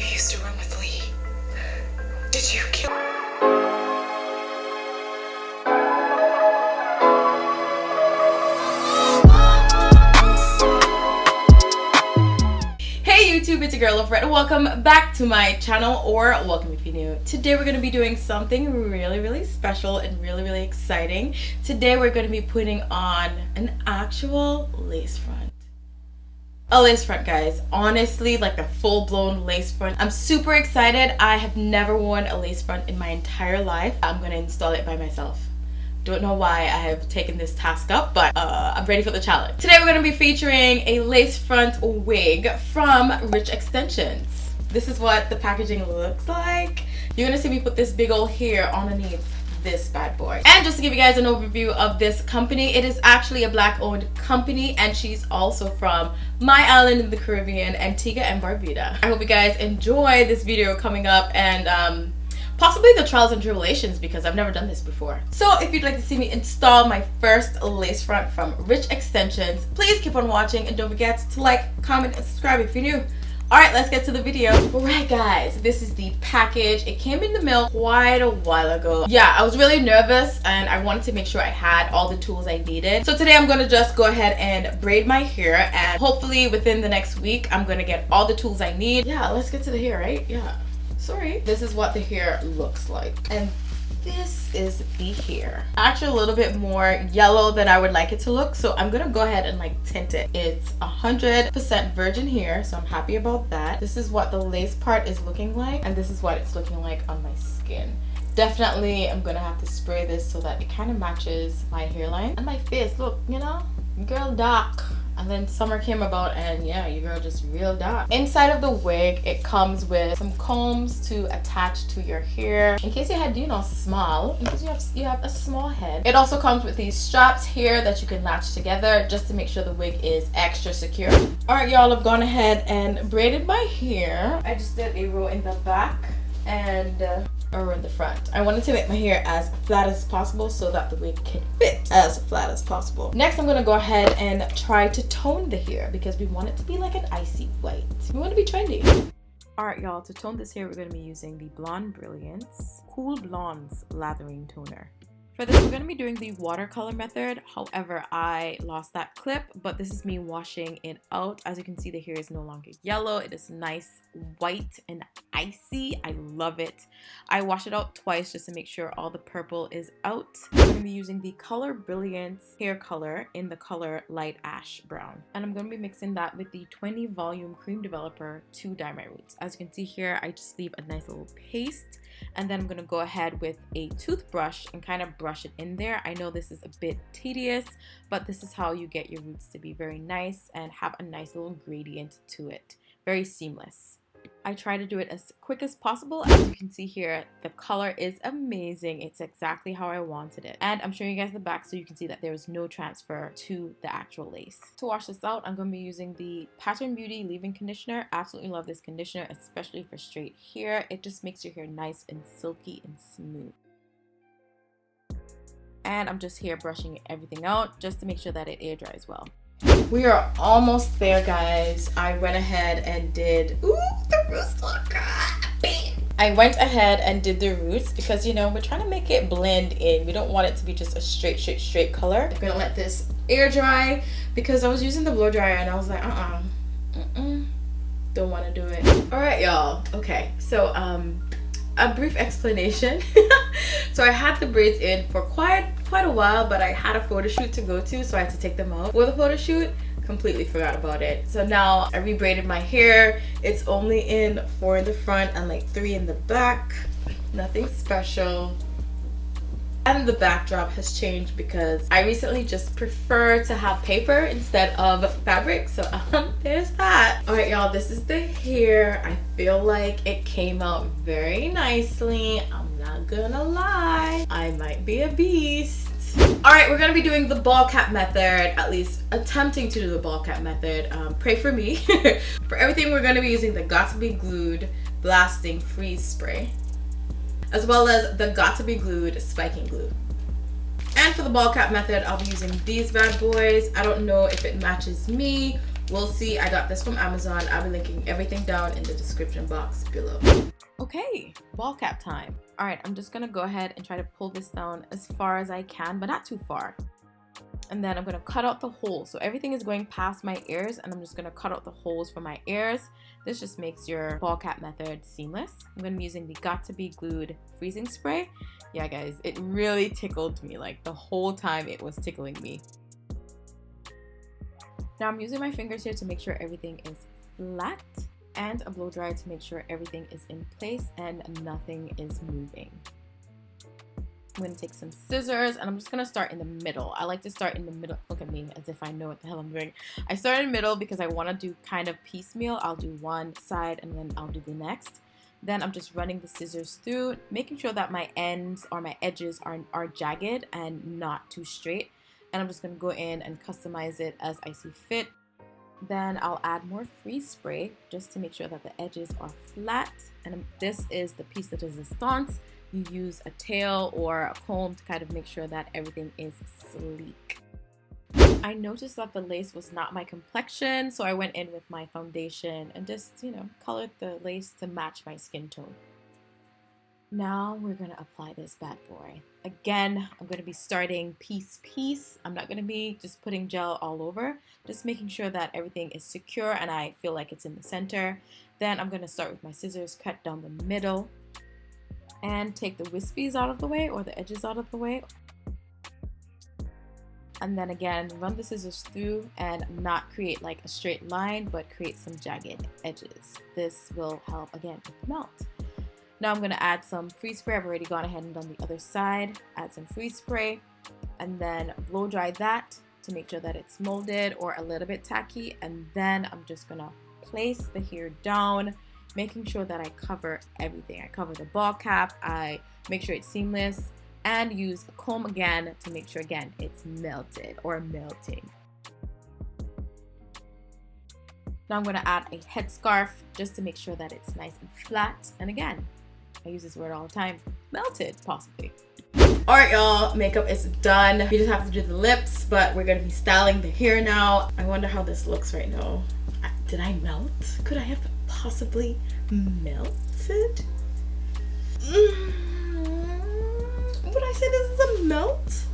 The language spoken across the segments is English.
used to run with Lee. Did you kill? Hey YouTube, it's your girl Love Red. Welcome back to my channel, or welcome if you're new. Today we're going to be doing something really special and really exciting. Today we're going to be putting on an actual lace front. A lace front, guys. Honestly, like a full-blown lace front. I'm super excited. I have never worn a lace front in my entire life. I'm going to install it by myself. Don't know why I have taken this task up, but I'm ready for the challenge. Today we're going to be featuring a lace front wig from Rich Extensions. This is what the packaging looks like. You're going to see me put this big old hair underneath this bad boy. And just to give you guys an overview of this company, it is actually a black owned company, and she's also from my island in the Caribbean, Antigua and Barbuda. I hope you guys enjoy this video coming up, and possibly the trials and tribulations, because I've never done this before. So if you'd like to see me install my first lace front from Rich Extensions, please keep on watching and don't forget to like, comment, and subscribe if you're new. Alright, let's get to the video. Alright guys, this is the package. It came in the mail quite a while ago. Yeah, I was really nervous and I wanted to make sure I had all the tools I needed. So today I'm going to just go ahead and braid my hair, and hopefully within the next week I'm going to get all the tools I need. Yeah, let's get to the hair, right? Yeah. Sorry. This is what the hair looks like. And this is the hair. Actually a little bit more yellow than I would like it to look, so I'm gonna go ahead and like tint it. It's 100% virgin hair, so I'm happy about that. This is what the lace part is looking like, and this is what it's looking like on my skin. Definitely I'm gonna have to spray this so that it kind of matches my hairline and my face. Look, you know, girl dark. And then summer came about, and yeah, your girl just real dark. Inside of the wig, it comes with some combs to attach to your hair in case your head, you know, small, in case you have a small head. It also comes with these straps here that you can latch together just to make sure the wig is extra secure. All right, y'all, I've gone ahead and braided my hair. I just did a row in the back and a row in the front. I wanted to make my hair as flat as possible so that the wig can fit as flat as possible. Next, I'm gonna go ahead and try to tone the hair because we want it to be like an icy white. We want to be trendy. All right, y'all, to tone this hair, we're gonna be using the Blonde Brilliance Cool Blondes Lathering Toner. For this, we're going to be doing the watercolor method. However, I lost that clip, but this is me washing it out. As you can see, the hair is no longer yellow. It is nice, white, and icy. I love it. I wash it out twice just to make sure all the purple is out. I'm going to be using the Color Brilliance hair color in the color Light Ash Brown. And I'm going to be mixing that with the 20 Volume Cream Developer to dye my roots. As you can see here, I just leave a nice little paste. And then I'm going to go ahead with a toothbrush and kind of brush it in there. I know this is a bit tedious, but this is how you get your roots to be very nice and have a nice little gradient to it. Very seamless. I try to do it as quick as possible. As you can see here, the color is amazing. It's exactly how I wanted it. And I'm showing you guys the back so you can see that there is no transfer to the actual lace. To wash this out, I'm going to be using the Pattern Beauty leave-in conditioner. Absolutely love this conditioner, especially for straight hair. It just makes your hair nice and silky and smooth. And I'm just here brushing everything out just to make sure that it air dries well. We are almost there, guys. I went ahead and did, ooh, the roots look good. I went ahead and did the roots because, you know, we're trying to make it blend in. We don't want it to be just a straight color. I'm gonna let this air dry because I was using the blow dryer and I was like, don't want to do it. All right, y'all. Okay, so a brief explanation. So I had the braids in for quite a while, but I had a photo shoot to go to, so I had to take them out for the photo shoot. Completely forgot about it. So now I rebraided my hair. It's only in 4 in the front and like 3 in the back. Nothing special. And the backdrop has changed because I recently just prefer to have paper instead of fabric. So there's that. All right, y'all, this is the hair. I feel like it came out very nicely. I'm not gonna lie. I might be a beast. All right, we're gonna be doing the ball cap method, at least attempting to do the ball cap method. Pray for me. For everything, we're gonna be using the Got2b Glued Blasting Freeze Spray, as well as the Got2b Glued Spiking Glue. And for the ball cap method, I'll be using these bad boys. I don't know if it matches me We'll see. I got this from Amazon. I'll be linking everything down in the description box below. Okay, ball cap time. All right, I'm just gonna go ahead and try to pull this down as far as I can, but not too far. And then I'm gonna cut out the holes. So everything is going past my ears, and I'm just gonna cut out the holes for my ears. This just makes your ball cap method seamless. I'm gonna be using the Got2b Glued freezing spray. Yeah, guys, it really tickled me. Like the whole time it was tickling me. Now I'm using my fingers here to make sure everything is flat, and a blow dryer to make sure everything is in place and nothing is moving. I'm going to take some scissors, and I'm just going to start in the middle. I like to start in the middle. Look at me as if I know what the hell I'm doing. I start in the middle because I want to do kind of piecemeal. I'll do one side and then I'll do the next. Then I'm just running the scissors through, making sure that my ends or my edges are jagged and not too straight. And I'm just going to go in and customize it as I see fit. Then I'll add more freeze spray just to make sure that the edges are flat. And this is the piece de resistance. You use a tail or a comb to kind of make sure that everything is sleek. I noticed that the lace was not my complexion, so I went in with my foundation and just, colored the lace to match my skin tone. Now we're gonna apply this bad boy. Again, I'm gonna be starting piece. I'm not gonna be just putting gel all over, just making sure that everything is secure and I feel like it's in the center. Then I'm gonna start with my scissors, cut down the middle, and take the wispies out of the way or the edges out of the way. And then again, run the scissors through and not create like a straight line, but create some jagged edges. This will help again with the melt. Now I'm going to add some freeze spray. I've already gone ahead and done the other side. Add some freeze spray and then blow dry that to make sure that it's molded or a little bit tacky. And then I'm just going to place the hair down, making sure that I cover everything. I cover the ball cap, I make sure it's seamless, and use a comb again to make sure again it's melted or melting. Now I'm going to add a headscarf just to make sure that it's nice and flat. And again, I use this word all the time, melted possibly. All right, y'all, makeup is done. We just have to do the lips, but we're going to be styling the hair now. I wonder how this looks right now. Did I melt? Could I have possibly melted? Would I say this is a melt?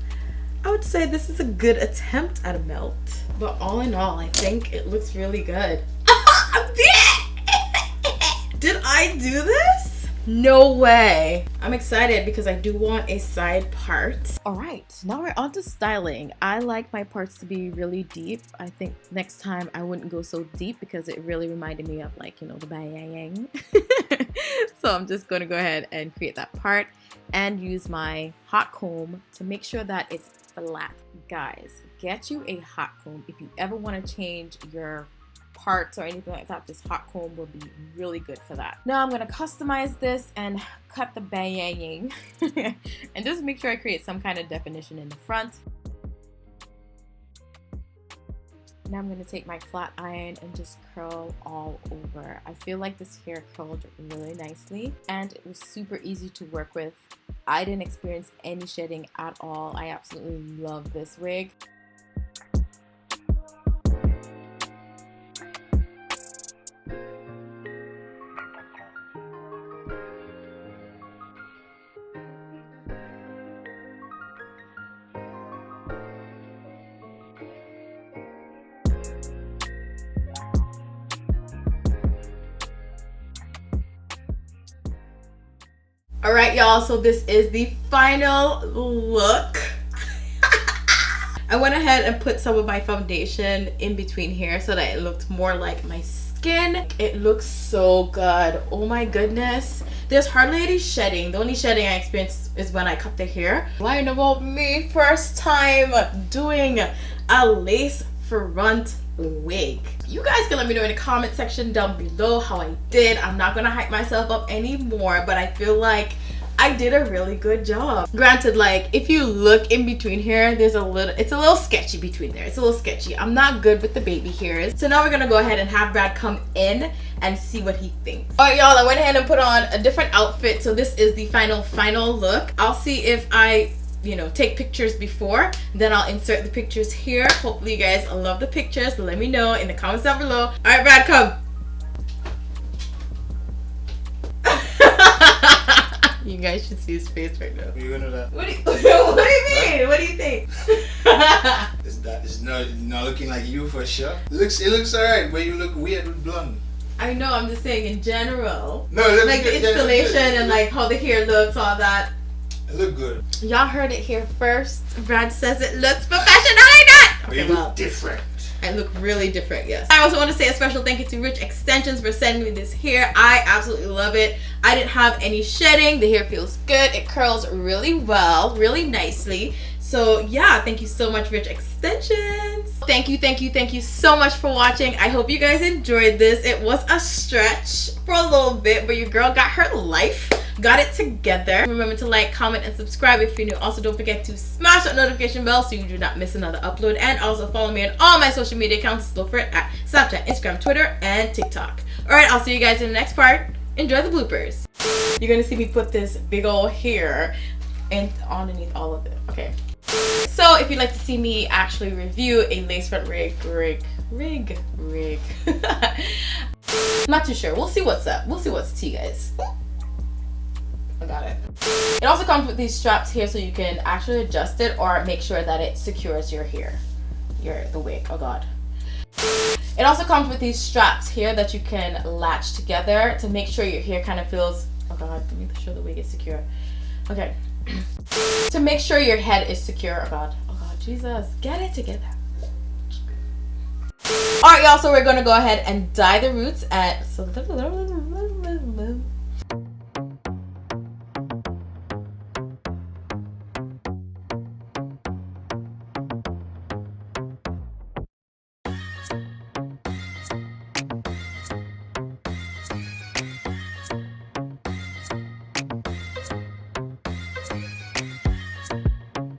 I would say this is a good attempt at a melt. But all in all, I think it looks really good. Did I do this? No way. I'm excited because I do want a side part. All right, now we're on to styling. I like my parts to be really deep. I think next time I wouldn't go so deep because it really reminded me of like, the bayang. So I'm just going to go ahead and create that part and use my hot comb to make sure that it's flat. Guys, get you a hot comb if you ever want to change your parts or anything like that. This hot comb will be really good for that. Now I'm going to customize this and cut the bayang and just make sure I create some kind of definition in the front. Now I'm going to take my flat iron and just curl all over. I feel like this hair curled really nicely and it was super easy to work with. I didn't experience any shedding at all. I absolutely love this wig. All right, y'all, so this is the final look. I went ahead and put some of my foundation in between here so that it looked more like my skin. It looks so good. Oh my goodness. There's hardly any shedding. The only shedding I experienced is when I cut the hair. Lying about me, first time doing a lace front wig. You guys can let me know in the comment section down below how I did. I'm not gonna hype myself up anymore, but I feel like I did a really good job. Granted, like if you look in between here, it's a little sketchy between there. It's a little sketchy. I'm not good with the baby hairs. So now we're gonna go ahead and have Brad come in and see what he thinks. All right, y'all, I went ahead and put on a different outfit. So this is the final look. I'll see if I take pictures before. Then I'll insert the pictures here. Hopefully you guys love the pictures. Let me know in the comments down below. All right, Brad, come. You guys should see his face right now. What are you gonna do that? What do you mean? What do you think? It's not looking like you for sure. It looks alright, but you look weird with blonde. I know, I'm just saying in general. No, it looks like good. the installation and like how the hair looks, all that. It look good. Y'all heard it here first. Brad says it looks professional like that. But you look different. I look really different, yes. I also want to say a special thank you to Rich Extensions for sending me this hair. I absolutely love it. I didn't have any shedding. The hair feels good. It curls really well, really nicely. So yeah, thank you so much, Rich Extensions. Thank you so much for watching. I hope you guys enjoyed this. It was a stretch for a little bit, but your girl got her life. Got it together. Remember to like, comment, and subscribe if you're new. Also, don't forget to smash that notification bell so you do not miss another upload. And also follow me on all my social media accounts. Look for it at Snapchat, Instagram, Twitter, and TikTok. Alright, I'll see you guys in the next part. Enjoy the bloopers. You're gonna see me put this big old hair and underneath all of it. Okay. So if you'd like to see me actually review a lace front rig. Not too sure. We'll see what's up. We'll see what's tea, guys. I got it. It also comes with these straps here so you can actually adjust it or make sure that it secures your hair. The wig. Oh god. It also comes with these straps here that you can latch together to make sure your hair kind of feels, oh god, let me sure the wig is secure. Okay. To make sure your head is secure. Oh god, Jesus, get it together. Alright y'all, so we're gonna go ahead and dye the roots at